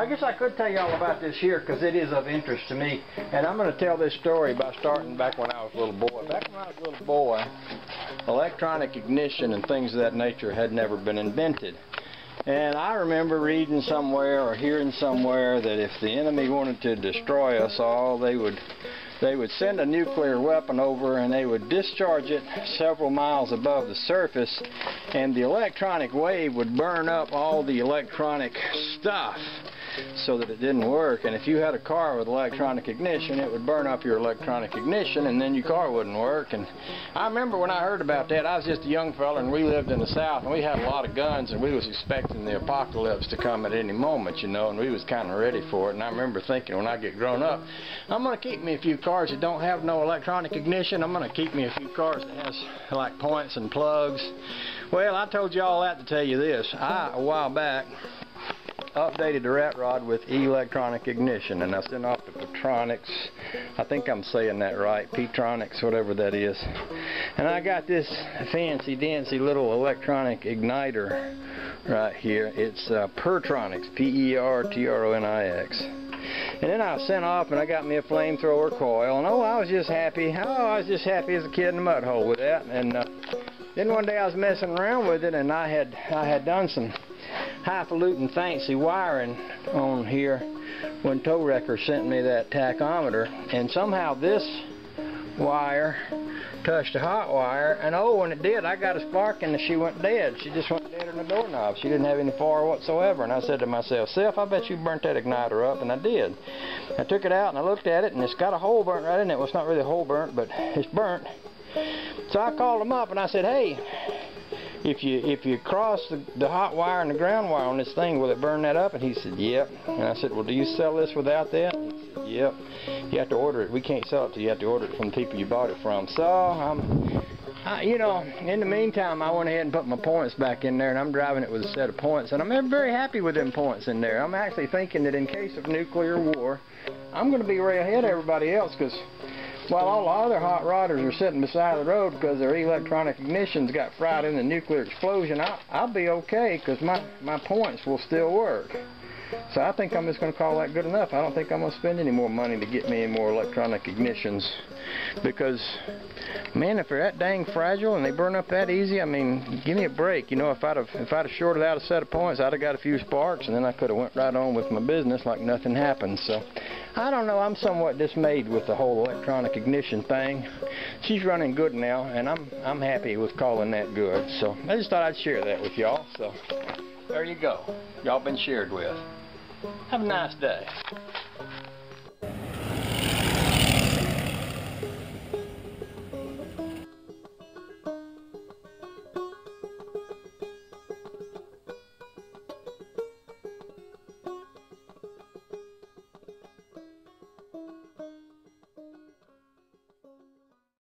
I guess I could tell you all about this here because it is of interest to me. And I'm going to tell this story by starting back when I was a little boy. Back when I was a little boy, electronic ignition and things of that nature had never been invented. And I remember reading somewhere or hearing somewhere that if the enemy wanted to destroy us all, they would send a nuclear weapon over and they would discharge it several miles above the surface, and the electronic wave would burn up all the electronic stuff so that it didn't work. And if you had a car with electronic ignition, it would burn up your electronic ignition and then your car wouldn't work. And I remember when I heard about that, I was just a young fella and we lived in the South and we had a lot of guns and we was expecting the apocalypse to come at any moment, you know, and we was kind of ready for it. And I remember thinking, when I get grown up, I'm going to keep me a few cars that don't have no electronic ignition. I'm going to keep me a few cars that has like points and plugs. Well, I told you all that to tell you this. A while back, updated the rat rod with electronic ignition, and I sent off to Petronix. I think I'm saying that right, Petronix, whatever that is. And I got this fancy dancy little electronic igniter right here. It's Pertronix, P-E-R-T-R-O-N-I-X. And then I sent off and I got me a flamethrower coil, and I was just happy. I was just happy as a kid in a mud hole with that. And then one day I was messing around with it, and I had done some highfalutin fancy wiring on here when Tow Wrecker sent me that tachometer, and somehow this wire touched a hot wire, and oh, when it did, I got a spark and she went dead. She just went dead in the doorknob. She didn't have any fire whatsoever. And I said to myself, Seth, I bet you burnt that igniter up. And I did. I took it out and I looked at it, and it's got a hole burnt right in it. Well, it's not really a hole burnt, but it's burnt. So I called him up and I said, hey, if you cross the hot wire and the ground wire on this thing, will it burn that up? And he said, yep. And I said, well, do you sell this without that? And he said, yep. You have to order it. We can't sell it to you. You have to order it from the people you bought it from. So, you know, in the meantime, I went ahead and put my points back in there, and I'm driving it with a set of points, and I'm very happy with them points in there. I'm actually thinking that in case of nuclear war, I'm going to be way ahead of everybody else, because while all the other hot rodders are sitting beside the road because their electronic ignitions got fried in the nuclear explosion, I'll be okay because my points will still work. So I think I'm just going to call that good enough. I don't think I'm going to spend any more money to get me any more electronic ignitions, because, man, if they're that dang fragile and they burn up that easy, I mean, give me a break. You know, if I'd have shorted out a set of points, I'd have got a few sparks, and then I could have went right on with my business like nothing happened. So I don't know. I'm somewhat dismayed with the whole electronic ignition thing. She's running good now, and I'm happy with calling that good. So I just thought I'd share that with y'all. So there you go. Y'all been shared with. Have a nice day.